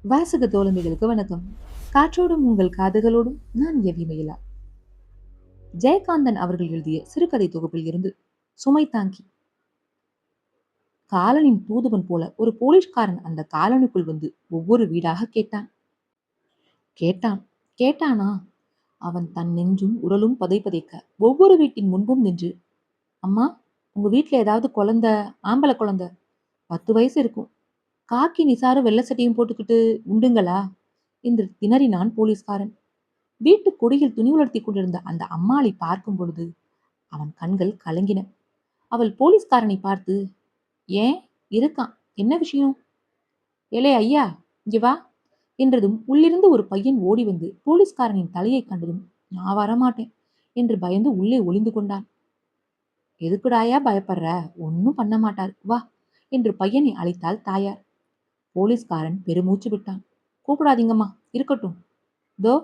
வாசக தோழமைகளுக்கு வணக்கம். காற்றோடும் உங்கள் காதுகளோடும் நான் எவிமயிலா. ஜெயகாந்தன் அவர்கள் எழுதிய சிறுகதை தொகுப்பில் இருந்து சுமை தாங்கி. காலனின் தூதுவன் போல ஒரு போலீஸ்காரன் அந்த காலனிக்குள் வந்து ஒவ்வொரு வீடாக கேட்டான். கேட்டான் கேட்டானா அவன் தன் நெஞ்சும் உடலும் பதைக்க ஒவ்வொரு வீட்டின் முன்பும் நின்று, அம்மா, உங்க வீட்டுல ஏதாவது குழந்தை, ஆம்பளை குழந்தை, 10 வயசு இருக்கும், காக்கி நிசாரும் வெள்ளை சட்டையும் போட்டுக்கிட்டு உண்டுங்களா என்று திணறினான் போலீஸ்காரன். வீட்டு கொடியில் துணி உலர்த்தி கொண்டிருந்த அந்த அம்மாளை பார்க்கும் பொழுது அவன் கண்கள் கலங்கின. அவள் போலீஸ்காரனை பார்த்து, ஏன், இருக்கான், என்ன விஷயம்? ஏலே ஐயா, இங்க வா என்றதும் உள்ளிருந்து ஒரு பையன் ஓடி வந்து போலீஸ்காரனின் தலையை கண்டதும், நான் வரமாட்டேன் என்று பயந்து உள்ளே ஒளிந்து கொண்டான். எதுக்குடாயா பயப்படுற, ஒன்னும் பண்ண மாட்டார், வா என்று பையனை அழைத்தாள் தாயார். போலீஸ்காரன் பெருமூச்சு விட்டான். கூப்பிடாதீங்கம்மா, இருக்கட்டும். தோ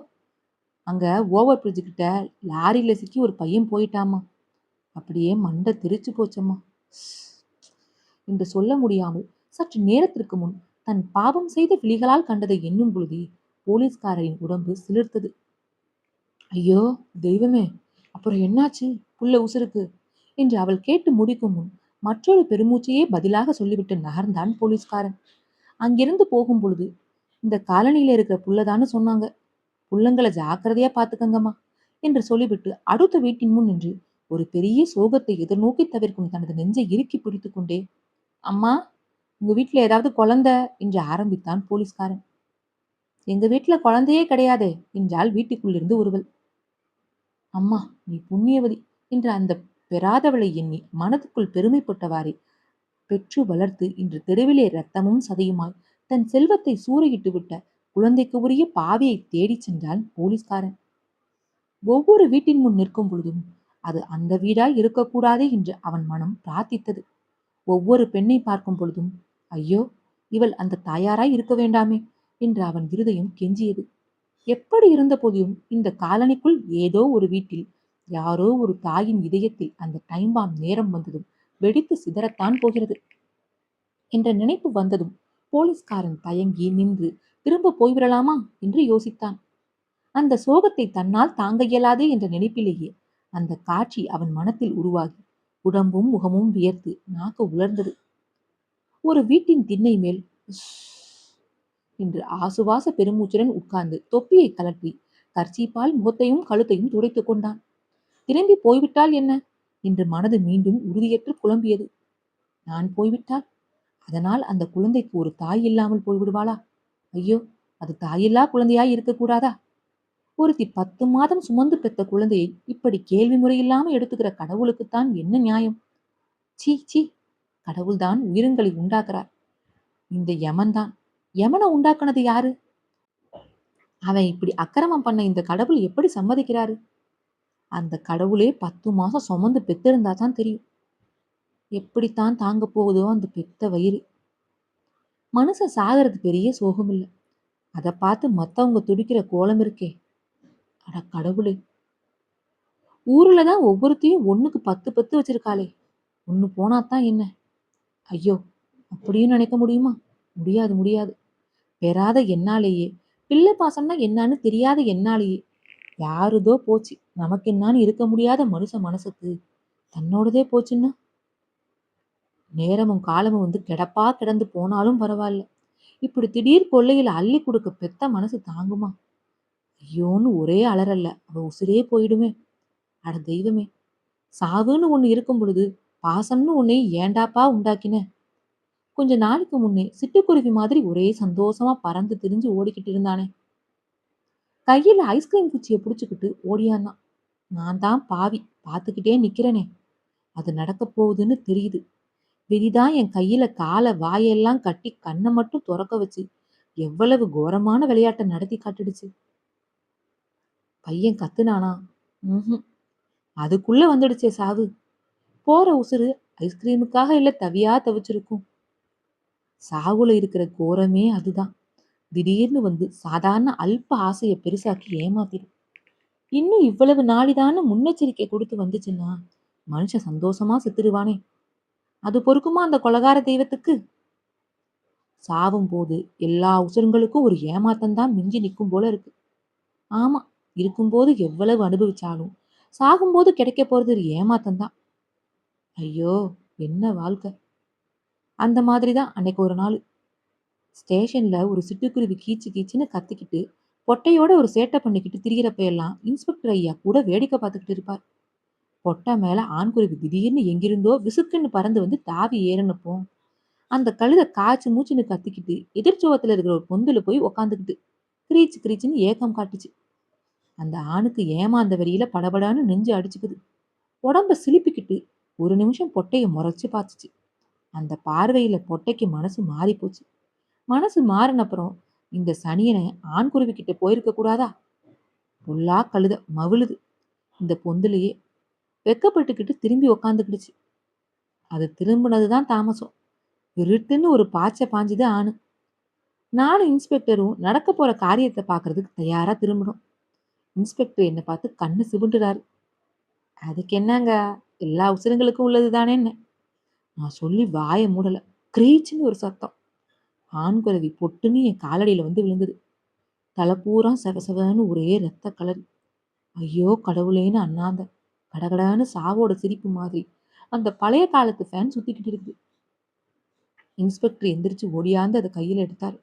அங்க ஓவர் பிரிட்ஜு கிட்ட லாரியில சிக்கி ஒரு பையன் போயிட்டாமா, அப்படியே மண்டை தெரிச்சு போச்சம்மா என்று சொல்ல முடியாமல் சற்று நேரத்திற்கு முன் தன் பாவம் செய்த விழிகளால் கண்டதை எண்ணும் பொழுதே போலீஸ்காரரின் உடம்பு சிலிர்த்தது. ஐயோ தெய்வமே, அப்புறம் என்னாச்சு புள்ள உசுருக்கு என்று அவள் கேட்டு முடிக்கும் முன் மற்றொரு பெருமூச்சையே பதிலாக சொல்லிவிட்டு நகர்ந்தான் போலீஸ்காரன். அங்கிருந்து போகும் பொழுது, இந்த காலனியில இருக்கிற புள்ளதான்னு சொன்னாங்க, புள்ளங்களை ஜாக்கிரதையா பாத்துக்கங்கம்மா என்று சொல்லிவிட்டு அடுத்த வீட்டின் முன் நின்று ஒரு பெரிய சோகத்தை எதிர்நோக்கி தவிர்க்கும் தனது நெஞ்சை இறுக்கி பிடித்துக் கொண்டே, அம்மா, உங்க வீட்டுல ஏதாவது குழந்தை என்று ஆரம்பித்தான் போலீஸ்காரன். எங்க வீட்டுல குழந்தையே கிடையாதே என்றாள் வீட்டுக்குள்ளிருந்து ஒருவள். அம்மா, நீ புண்ணியவதி என்று அந்த பெறாதவளை எண்ணி மனதுக்குள் பெருமைப்பட்டவாறே பெற்று வளர்த்து இன்று தெருவிலே ரத்தமும் சதையுமாய் தன் செல்வத்தை சூறையிட்டு விட்ட குழந்தைக்கு உரிய பாவியை தேடிச் சென்றான் போலீஸ்காரன். ஒவ்வொரு வீட்டின் முன் நிற்கும் பொழுதும் அது அந்த வீடாய் இருக்கக்கூடாதே என்று அவன் மனம் பிரார்த்தித்தது. ஒவ்வொரு பெண்ணை பார்க்கும் பொழுதும், ஐயோ, இவள் அந்த தாயாராய் இருக்க வேண்டாமே என்று அவன் இருதயம் கெஞ்சியது. எப்படி இருந்த போதிலும் இந்த காலனிக்குள் ஏதோ ஒரு வீட்டில் யாரோ ஒரு தாயின் இதயத்தில் அந்த டைம்பாம் நேரம் வந்ததும் வெடித்து சிதறத்தான் போகிறது என்ற நினைப்பு வந்ததும் போலீஸ்காரன் தயங்கி நின்று திரும்ப போய்விடலாமா என்று யோசித்தான். அந்த சோகத்தை தன்னால் தாங்க இயலாது என்ற நினைப்பிலேயே அந்த காட்சி அவன் மனத்தில் உருவாகி உடம்பும் முகமும் வியர்த்து நாக்கு உலர்ந்தது. ஒரு வீட்டின் திண்ணை மேல் என்று ஆசுவாச பெருமூச்சுடன் உட்கார்ந்து தொப்பியை கலற்றி கர்ச்சீப்பால் முகத்தையும் கழுத்தையும் துடைத்துக் கொண்டான். திரும்பி போய்விட்டால் என்ன என்று மனது மீண்டும் உறுதியற்று குழம்பியது. நான் போய்விட்டால் அதனால் அந்த குழந்தைக்கு ஒரு தாய் இல்லாமல் போய்விடுவாளா? ஐயோ, அது தாயில்லா குழந்தையாய் இருக்கக்கூடாதா? ஒருத்தி 10 மாதம் சுமந்து பெத்த குழந்தையை இப்படி கேள்வி முறையில்லாம எடுத்துக்கிற கடவுளுக்குத்தான் என்ன நியாயம்? சீ சீ, கடவுள்தான் உயிரினங்களை உண்டாக்குறார். இந்த யமன்தான். யமனை உண்டாக்குனது யாரு? அவன் இப்படி அக்கிரமம் பண்ண இந்த கடவுள் எப்படி சம்மதிக்கிறாரு? அந்த கடவுளே 10 மாசம் சுமந்து பெத்திருந்தா தான் தெரியும் எப்படித்தான் தாங்க போகுதோ அந்த பெத்த வயிறு. மனுஷன் சாகிறது பெரிய சோகம் இல்லை, அதை பார்த்து மத்தவங்க துடிக்கிற கோலம் இருக்கே, அட கடவுளே. ஊர்ல தான் ஒவ்வொருத்தையும் 1க்கு 10 பெத்து வச்சிருக்காளே, ஒண்ணு போனாத்தான் என்ன? ஐயோ, அப்படியும் நினைக்க முடியுமா? முடியாது முடியாது. பெறாத என்னாலேயே, பிள்ளை பாசம்னா என்னன்னு தெரியாத என்னாலேயே யாருதோ போச்சு நமக்கு என்னான்னு இருக்க முடியாத மனுஷ மனசுக்கு தன்னோடதே போச்சுன்னா, நேரமும் காலமும் வந்து கிடப்பா கிடந்து போனாலும் பரவாயில்ல, இப்படி திடீர் கொள்ளையில அள்ளி கொடுக்க பெத்த மனசு தாங்குமா? ஐயோன்னு ஒரே அலறல்ல அவ உசிரே போயிடுமே. அட தெய்வமே, சாவுன்னு ஒண்ணு இருக்கும் பொழுது பாசம்னு உன்னை ஏண்டாப்பா உண்டாக்கின? கொஞ்ச நாளைக்கு முன்னே சிட்டுக்குருவி மாதிரி ஒரே சந்தோஷமா பறந்து திரிஞ்சு ஓடிக்கிட்டு இருந்தானே, கையில ஐஸ்கிரீம் குச்சியை புடிச்சுக்கிட்டு ஓடியாந்தான். நான் தான் பாவி, பார்த்துக்கிட்டே நிக்கிறேனே. அது நடக்க போகுதுன்னு தெரியுது. விதிதான் என் கையில காலை வாயெல்லாம் கட்டி கண்ணை மட்டும் துறக்க வச்சு எவ்வளவு கோரமான விளையாட்டை நடத்தி காட்டிடுச்சு. பையன் கத்துனானா? ம்ஹும். அதுக்குள்ள வந்துடுச்சே சாவு. போற உசுறு ஐஸ்கிரீமுக்காக இல்ல தவியா தவிச்சிருக்கும். சாவுல இருக்கிற கோரமே அதுதான். திடீர்னு வந்து சாதாரண அல்ப ஆசையை பெருசாக்கி ஏமாத்திடும். இன்னும் இவ்வளவு நாளிதான்னு முன்னெச்சரிக்கை கொடுத்து வந்துச்சுன்னா மனுஷன் சந்தோஷமா செத்துருவானே. அது பொறுக்குமா அந்த கொலகார தெய்வத்துக்கு? சாவும் போது எல்லா உசுருங்களுக்கும் ஒரு ஏமாத்தம்தான் மிஞ்சி நிற்கும் போல இருக்கு. ஆமா, இருக்கும்போது எவ்வளவு அனுபவிச்சாலும் சாகும்போது கிடைக்க போறது ஒரு ஏமாத்தம்தான். ஐயோ! என்ன வாழ்க்கை! அந்த மாதிரி தான் அன்னைக்கு ஒரு நாள் ஸ்டேஷன்ல ஒரு சிட்டுக்குருவி கீச்சு கீச்சுன்னு கத்திக்கிட்டு பொட்டையோட ஒரு சேட்டை பண்ணிக்கிட்டு திரியறப்ப எல்லாம் இன்ஸ்பெக்டர் ஐயா கூட வேடிக்கை பார்த்துக்கிட்டு இருப்பார். பொட்டை மேல ஆண்குருவி திடீர்னு எங்கிருந்தோ விசுக்குன்னு பறந்து வந்து தாவி ஏறினப்போ அந்த கழுத காய்ச்சி மூச்சுன்னு கத்திக்கிட்டு எதிர்ச்சுவத்துல இருக்கிற ஒரு பொந்துல போய் உக்காந்துக்கிட்டு கிரீச்சு கிரீச்சுன்னு ஏக்கம் காட்டுச்சு. அந்த ஆணுக்கு ஏமாந்த வரியில படபடான்னு நெஞ்சு அடிச்சுக்குது. உடம்ப சிலிப்பிக்கிட்டு ஒரு நிமிஷம் பொட்டைய முறைச்சு பார்த்துச்சு. அந்த பார்வையில பொட்டைக்கு மனசு மாறி போச்சு. மனசு மாறினப்புறம் இந்த சனியனை ஆண்குருவி கிட்ட போயிருக்க கூடாதா? பொல்லா கழுத மவிழுது இந்த பொந்துலயே. வெக்கப்பட்டுக்கிட்டு திரும்பி உக்காந்துக்கிடுச்சு. அது திரும்பினதுதான் தாமசம். இருட்டுன்னு ஒரு பாய்ச்ச பாஞ்சுது ஆணு. நானும் இன்ஸ்பெக்டரும் நடக்க போற காரியத்தை பாக்குறதுக்கு தயாரா திரும்பணும். இன்ஸ்பெக்டர் என்னை பார்த்து கண்ணு சிவுண்டுறாரு. அதுக்கு என்னங்க, எல்லா உசிரங்களுக்கும் உள்ளது தானேன்னு நான் சொல்லி வாய மூடல. கிரீச்சுன்னு ஒரு சத்தம். ஆண் குருவி பொட்டுன்னு என் காலடியில வந்து விழுந்தது. தலை பூரா செவசெவன்னு ஒரே ரத்த கலர். ஐயோ கடவுளேன்னு அண்ணாந்த கடகடான்னு சாவோட சிரிப்பு மாதிரி அந்த பழைய காலத்து ஃபேன் சுத்திக்கிட்டு இருக்குது. இன்ஸ்பெக்டர் எந்திரிச்சு ஓடியாந்து அதை கையில எடுத்தாரு.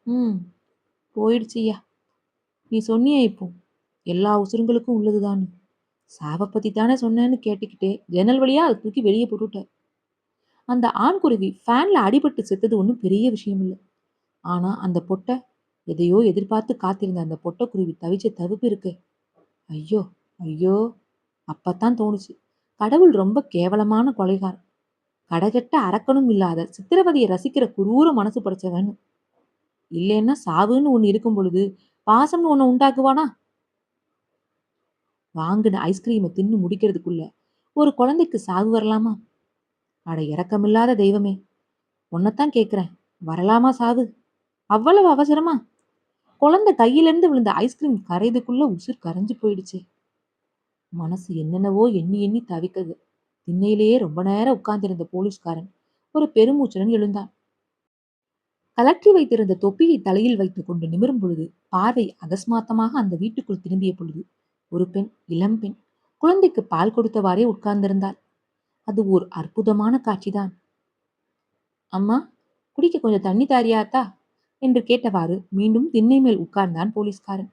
ம் போயிடுச்சுய்யா. நீ சொன்னியே இப்போ எல்லா உசுருங்களுக்கும் உள்ளதுதான்னு. சாவை பத்தி தானே சொன்னேன்னு கேட்டுக்கிட்டே ஜன்னல் வழியா அதை தூக்கி வெளியே போட்டுட்டார். அந்த ஆண்குருவி ஃபேன்ல அடிபட்டு செத்தது ஒன்றும் பெரிய விஷயம் இல்லை. ஆனா அந்த பொட்டை எதையோ எதிர்பார்த்து காத்திருந்த அந்த பொட்டைக்குருவி தவிச்ச தவிப்பு இருக்கு. ஐயோ ஐயோ! அப்பத்தான் தோணுச்சு, கடவுள் ரொம்ப கேவலமான கொலைகாரன். கடகெட்ட அரக்கனும் இல்லாத சித்திரவதையை ரசிக்கிற குரூர மனசு படைச்சவன். இல்லைன்னா சாவுன்னு ஒண்ணு இருக்கும் பொழுது பாசம்னு ஒண்ணு உண்டாக்குவானா? வாங்கின ஐஸ்கிரீமை தின்னு முடிக்கிறதுக்குள்ள ஒரு குழந்தைக்கு சாவு வரலாமா? அட இரக்கமில்லாத தெய்வமே, உன்னைத்தான் கேட்கிறேன், வரலாமா சாவு? அவ்வளவு அவசரமா? குழந்தை கையிலிருந்து விழுந்த ஐஸ்கிரீம் கரையதுக்குள்ள உசுர் கரைஞ்சு போயிடுச்சு. மனசு என்னென்னவோ எண்ணி எண்ணி தவிக்குது. திண்ணையிலேயே ரொம்ப நேரம் உட்கார்ந்திருந்த போலீஸ்காரன் ஒரு பெருமூச்சுடன் எழுந்தான். கலற்றி வைத்திருந்த தொப்பியை தலையில் வைத்துக் கொண்டு நிமிரும் பொழுது பார்வை அகஸ்மாத்தமாக அந்த வீட்டுக்குள் திரும்பிய பொழுது ஒரு பெண், இளம் பெண், குழந்தைக்கு பால் கொடுத்தவாறே உட்கார்ந்திருந்தாள். அது ஓர் அற்புதமான காட்சிதான். அம்மா, குடிக்க கொஞ்சம் தண்ணி தாரியாத்தா என்று கேட்டவாறு மீண்டும் திண்ணை மேல் உட்கார்ந்தான் போலீஸ்காரன்.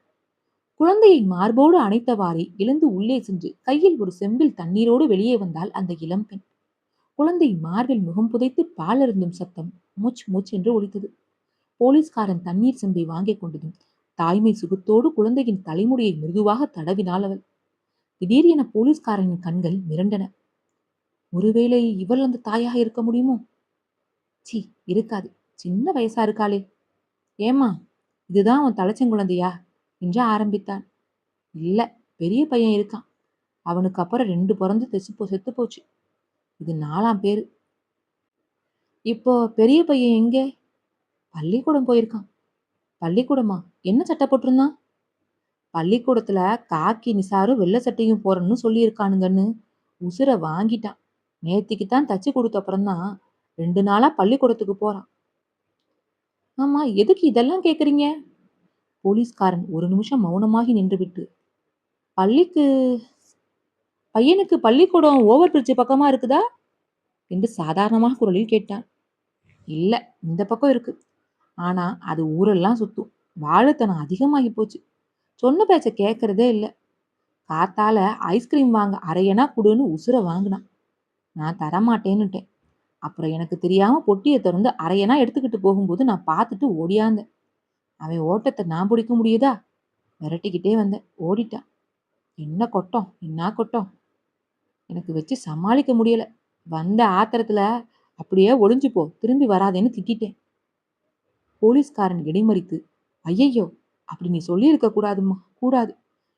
குழந்தையை மார்போடு அணைத்தவாறே எழுந்து உள்ளே சென்று கையில் ஒரு செம்பில் தண்ணீரோடு வெளியே வந்தாள் அந்த இளம்பெண். குழந்தை மார்பில் முகம் புதைத்து பால் அருந்தும் சத்தம் மூச் மூச் என்று ஒலித்தது. போலீஸ்காரன் தண்ணீர் செம்பை வாங்கிக் கொண்டதும் தாய்மை சுகத்தோடு குழந்தையின் தலைமுடியை மிருதுவாக தடவினாள் அவள். திடீரென போலீஸ்காரனின் கண்கள் மிரண்டன. ஒருவேளை இவள் அந்த தாயாக இருக்க முடியுமோ? சி, இருக்காது. சின்ன வயசா இருக்காளே. ஏம்மா, இதுதான் உன் தலைச்சங்குழந்தையா என்று ஆரம்பித்தான். இல்ல, பெரிய பையன் இருக்கான். அவனுக்கு அப்புறம் 2 பிறந்து செத்து போச்சு. இது 4ஆம் பேரு. இப்போ பெரிய பையன் எங்கே? பள்ளிக்கூடம் போயிருக்கான். பள்ளிக்கூடமா? என்ன சட்டை போட்டிருந்தான்? பள்ளிக்கூடத்துல காக்கி நிசாரும் வெள்ளை சட்டையும் போறன்னு சொல்லியிருக்கானுங்கன்னு உசுர வாங்கிட்டான். நேத்திக்கு தான் தச்சு கொடுத்த அப்புறம்தான் 2 நாளா பள்ளிக்கூடத்துக்கு போறான். ஆமா, எதுக்கு இதெல்லாம் கேக்குறீங்க? போலீஸ்காரன் ஒரு நிமிஷம் மௌனமாகி நின்றுவிட்டு, பள்ளிக்கு பையனுக்கு பள்ளிக்கூடம் ஓவர் பிரிட்ஜ் பக்கமா இருக்குதா என்று சாதாரணமாக குரலில் கேட்டான். இல்ல, இந்த பக்கம் இருக்கு. ஆனா அது ஊரெல்லாம் சுத்தும். வாழுத்தனம் அதிகமாகி போச்சு. சொன்ன பேச்ச கேட்கறதே இல்ல. காத்தால ஐஸ்கிரீம் வாங்க அரையனா குடுன்னு உசுர வாங்கினான். நான் தரமாட்டேன்னுட்டேன். அப்புறம் எனக்கு தெரியாம பொட்டியை திறந்து அரையனா எடுத்துக்கிட்டு போகும்போது நான் பார்த்துட்டு ஓடியாந்தேன். அவன் ஓட்டத்தை நான் பிடிக்க முடியுதா? விரட்டிக்கிட்டே வந்தேன். ஓடிட்டான். என்ன கொட்டம், என்ன கொட்டம்! எனக்கு வச்சு சமாளிக்க முடியல. வந்த ஆத்திரத்துல அப்படியே ஒளிஞ்சு போ, திரும்பி வராதேன்னு திட்டிட்டேன். போலீஸ்காரன் இடைமறித்து, ஐயையோ, அப்படி நீ சொல்லியிருக்க கூடாதும்மா, கூடாது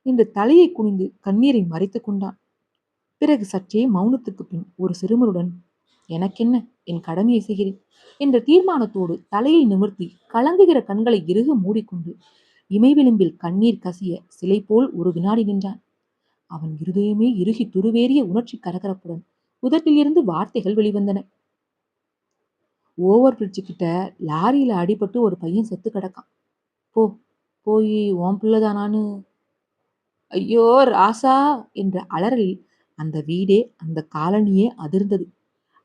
என்று தலையை குனிந்து கண்ணீரை மறைத்து கொண்டான். பிறகு சற்றே மௌனத்துக்கு பின் ஒரு சிறுமருடன், எனக்கென்ன, என் கடமையை செய்கிறேன் என்ற தீர்மானத்தோடு தலையை நிமிர்த்தி கலங்குகிற கண்களை இறுக மூடிக்கொண்டு இமை விளிம்பில் கண்ணீர் கசிய சிலை போல் ஒரு வினாடி நின்றான். அவன் இருதயமே இறுகி துருவேறிய உணர்ச்சி கரகரப்புடன் உதட்டிலிருந்து வார்த்தைகள் வெளிவந்தன. ஓவர் பிரிட்ஜு கிட்ட லாரியில அடிபட்டு ஒரு பையன் செத்து கிடக்கான். போ போய் உன் பிள்ளைதானான்னு. ஐயோ ராசா என்ற அலறலில் அந்த வீடே அந்த காலனியே அதிர்ந்தது.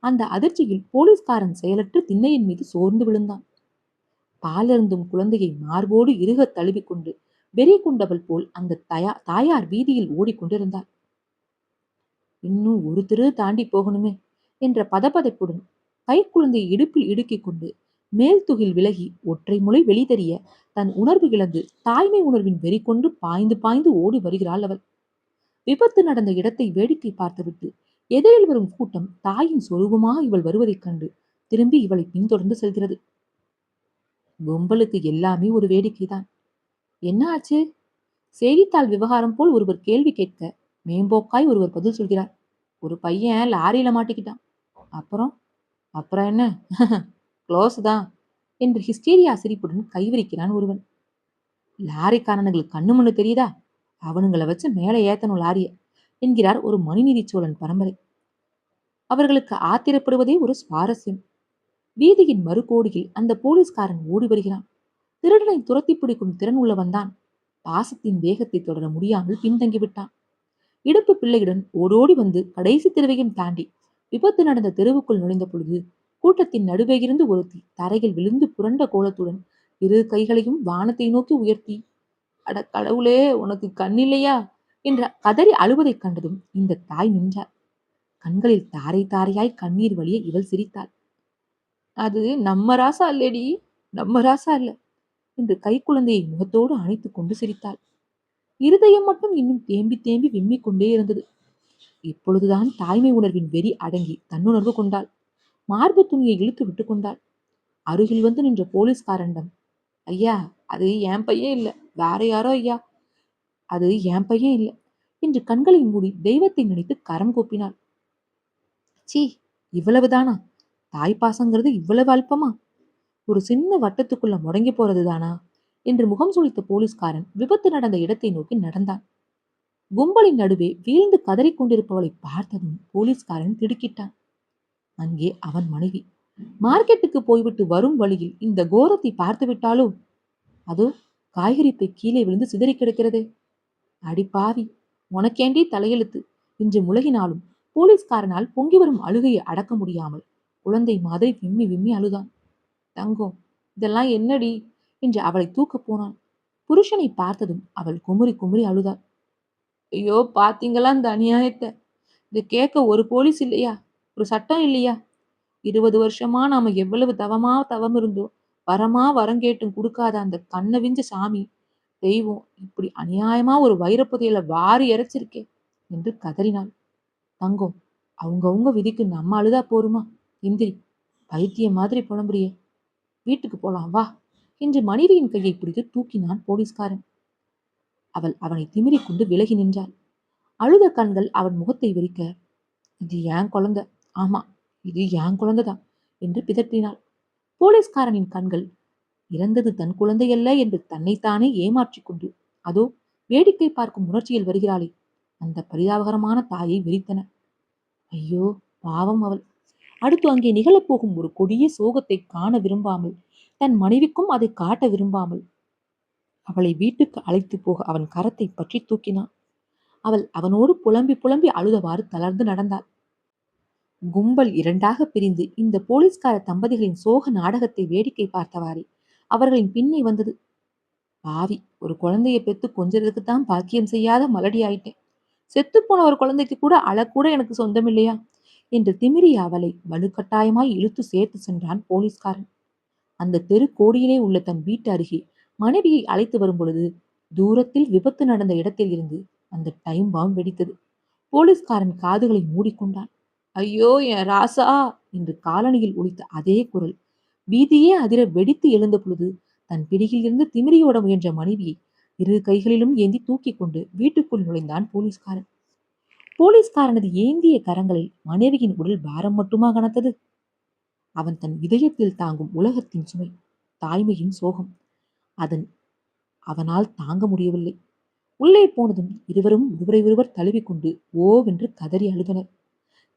அந்த அதிர்ச்சியில் போலீஸ்காரன் செயலற்று திண்ணையின் மீது சோர்ந்து விழுந்தான். பாலருந்தும் குழந்தையை மார்போடு இறுகத் தழுவிக்கொண்டு வெறி கொண்டவள் போல் அந்த தாயார் வீதியில் ஓடிக்கொண்டிருந்தாள். இன்னும் ஒரு தெரு தாண்டி போகணுமே என்ற பதபதைப்புடன் கைக்குழந்தையை இடுப்பில் இடுக்கிக் கொண்டு மேல் துகில் விலகி ஒற்றை முளை வெளிதெரிய தன் உணர்வு இழந்து தாய்மை உணர்வின் வெறி கொண்டு பாய்ந்து பாய்ந்து ஓடி வருகிறாள் அவள். விபத்து நடந்த இடத்தை வேடிக்கை பார்த்துவிட்டு எதிரில் வரும் கூட்டம் தாயின் சொரூபமாக இவள் வருவதைக் கண்டு திரும்பி இவளை பின்தொடர்ந்து செல்கிறது. கும்பலுக்கு எல்லாமே ஒரு வேடிக்கைதான். என்ன ஆச்சு? செய்தித்தாள் விவகாரம் போல் ஒருவர் கேள்வி கேட்க மேம்போக்காய் ஒருவர் பதில் சொல்கிறார். ஒரு பையன் லாரியில மாட்டிக்கிட்டான். அப்புறம் அப்புறம் என்ன? க்ளோஸ் தான் என்று ஹிஸ்டீரியா சிரிப்புடன் கைவிரிக்கிறான் ஒருவன். லாரிக்காரனுங்களுக்கு கண்ணு மண்ணு தெரியுதா? அவனுங்களை வச்சு மேலே ஏத்தணும் லாரிய என்கிறார் ஒரு மனுநீதி சோழன் பரம்பரை. அவர்களுக்கு ஆத்திரப்படுவதே ஒரு சுவாரஸ்யம். வீதியின் மறுகோடியில் அந்த போலீஸ்காரன் ஓடி வருகிறான். திருடனை துரத்தி பிடிக்கும் திறன் உள்ளவன் தான். பாசத்தின் வேகத்தை தொடர முடியாமல் பின்தங்கிவிட்டான். இடுப்பு பிள்ளையுடன் ஓடோடி வந்து கடைசி தெருவையும் தாண்டி விபத்து நடந்த தெருவுக்குள் நுழைந்த பொழுது கூட்டத்தின் நடுவே இருந்து ஒருத்தி தரையில் விழுந்து புரண்ட கோலத்துடன் இரு கைகளையும் வானத்தை நோக்கி உயர்த்தி, அட கடவுளே உனக்கு கண்ணில்லையா என்ற கதறி அழுவதைக் கண்டதும் இந்த தாய் நின்றார். கண்களில் தாரை தாரையாய் கண்ணீர் வழிய இவள் சிரித்தாள். அது நம்ம ராசா இல்லடி, நம்ம ராசா இல்ல என்று கைக்குழந்தையை முகத்தோடு அணைத்துக் கொண்டு சிரித்தாள். இருதயம் மட்டும் இன்னும் தேம்பி தேம்பி விம்மிக் கொண்டே இருந்தது. இப்பொழுதுதான் தாய்மை உணர்வின் வெறி அடங்கி தன்னுணர்வு கொண்டாள். மார்பு துணியை இழுத்து விட்டு கொண்டாள். அருகில் வந்து நின்ற போலீஸ்காரனிடம், ஐயா அது என் பையன் இல்ல, வேற யாரோ ஐயா, அது என் பையன் இல்ல என்று கண்களை மூடி தெய்வத்தை நினைத்து கரம் கூப்பினாள். சீ, இவ்வளவுதானா? தாய்ப்பாசங்கிறது இவ்வளவு அல்பமா? ஒரு சின்ன வட்டத்துக்குள்ள முடங்கி போறதுதானா என்று முகம் சுளித்த போலீஸ்காரன் விபத்து நடந்த இடத்தை நோக்கி நடந்தான். கும்பலின் நடுவே வீழ்ந்து கதறிக் கொண்டிருப்பவளை பார்த்ததும் போலீஸ்காரன் திடுக்கிட்டான். அங்கே அவன் மனைவி மார்க்கெட்டுக்கு போய்விட்டு வரும் வழியில் இந்த கோரத்தை பார்த்து விட்டாலோ? அதோ காய்கறி பை கீழே விழுந்து சிதறி கிடக்கிறதே. அடி பாவி, உனக்கேண்டி தலையெழுத்து என்று முழகினாலும் போலீஸ்காரனால் பொங்கி வரும் அழுகையை அடக்க முடியாமல் குழந்தை மாதிரி விம்மி விம்மி அழுதான். தங்கம், இதெல்லாம் என்னடி என்று அவளை தூக்கப் போனான். புருஷனை பார்த்ததும் அவள் குமுறி குமுறி அழுதாள். ஐயோ பாத்தீங்களா இந்த அநியாயத்தை? இதை கேட்க ஒரு போலீஸ் இல்லையா? ஒரு சட்டம் இல்லையா? 20 வருஷமா நாம எவ்வளவு தவம் இருந்தோம். வரமா வரம் கேட்டும் கொடுக்காத அந்த கண்ணை விஞ்ச சாமி தெய்வம் இப்படி அநியாயமா ஒரு வைரப்புதையல வாரி இறைச்சிருக்கே என்று கதறினாள். தங்கம், அவங்கவுங்க விதிக்கு நம்ம அழுதா போருமா? எந்திரி, பைத்திய மாதிரி புலம்புறியே, வீட்டுக்கு போலாம் வா என்று மனைவியின் கையை பிடித்து தூக்கினான் போலீஸ்காரன். அவள் அவனை திமிரிக் கொண்டு விலகி நின்றாள். அழுத கண்கள் அவன் முகத்தை விரிக்க, இது ஏன் குழந்தை, ஆமா இது ஏன் குழந்தைதான் என்று பிதற்றினாள். போலீஸ்காரனின் கண்கள் இறந்தது தன் குழந்தையல்ல என்று தன்னைத்தானே ஏமாற்றிக் கொண்டு அதோ வேடிக்கை பார்க்கும் உணர்ச்சியில் வருகிறாளே அந்த பரிதாபகரமான தாயை விரித்தன. ஐயோ பாவம் அவள். அடுத்து அங்கே நிகழப்போகும் ஒரு கொடிய சோகத்தை காண விரும்பாமல், தன் மனைவிக்கும் அதை காட்ட விரும்பாமல் அவளை வீட்டுக்கு அழைத்து போக அவன் கரத்தை பற்றி தூக்கினான். அவள் அவனோடு புலம்பி புலம்பி அழுதவாறு தளர்ந்து நடந்தாள். கும்பல் இரண்டாக பிரிந்து இந்த போலீஸ்கார தம்பதிகளின் சோக நாடகத்தை வேடிக்கை பார்த்தவாறே அவர்களின் பின்னே வந்தது. பாவி, ஒரு குழந்தைய பெத்து கொஞ்சறதுக்கு தான் பாக்கியம் செய்யாத மலடி ஆயிட்டேன். செத்துப்போன ஒரு குழந்தைக்கு கூட அழக்கூட எனக்கு சொந்தமில்லையா என்று திமிரிய அவளை வலுக்கட்டாயமாய் இழுத்து சேர்த்து சென்றான் போலீஸ்காரன். அந்த தெரு கோடியிலே உள்ள தன் வீட்டு அருகே மனைவியை அழைத்து வரும் பொழுது தூரத்தில் விபத்து நடந்த இடத்தில் இருந்து அந்த டைம் பாம் வெடித்தது. போலீஸ்காரன் காதுகளை மூடிக்கொண்டான். ஐயோ என் ராசா என்று காலனியில் ஒலித்த அதே குரல் வீதியே அதிர வெடித்து எழுந்த பொழுது தன் பிடியில் இருந்து திமிரியோட முயன்ற மனைவியை இரு கைகளிலும் ஏந்தி தூக்கி கொண்டு வீட்டுக்குள் நுழைந்தான் போலீஸ்காரன். போலீஸ்காரனது ஏந்திய கரங்களில் மனைவியின் உடல் பாரம் மட்டுமா கனத்தது? அவன் தன் இதயத்தில் தாங்கும் உலகத்தின் சுமை, தாய்மையின் சோகம், அதன் அவனால் தாங்க முடியவில்லை. உள்ளே போனதும் இருவரும் ஒருவரை ஒருவர் தழுவிக்கொண்டு ஓவென்று கதறி அழுதனர்.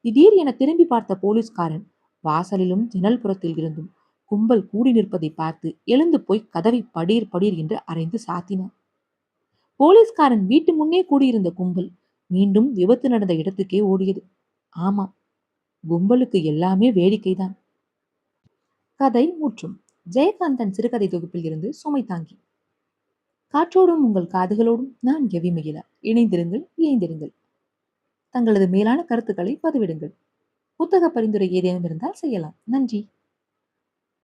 திடீர் என திரும்பி பார்த்த போலீஸ்காரன் வாசலிலும் ஜன்னல் புறத்தில் இருந்தும் கும்பல் கூடி நிற்பதை பார்த்து எழுந்து போய் கதவை படீர் படீர் என்று அறைந்து சாத்தினான். போலீஸ்காரன் வீட்டு முன்னே கூடியிருந்த கும்பல் மீண்டும் விபத்து நடந்த இடத்துக்கே ஓடியது. ஆமாம், கும்பலுக்கு எல்லாமே வேடிக்கைதான். கதை முற்றும். ஜெயகாந்தன் சிறுகதை தொகுப்பில் இருந்து சுமை தாங்கி. காற்றோடும் உங்கள் காதுகளோடும் நான் எவிமகிழா. இணைந்திருங்கள், இணைந்திருங்கள். தங்களது மேலான கருத்துக்களை பதிவிடுங்கள். புத்தக பரிந்துரை ஏதேனும் இருந்தால் செய்யலாம். நன்றி.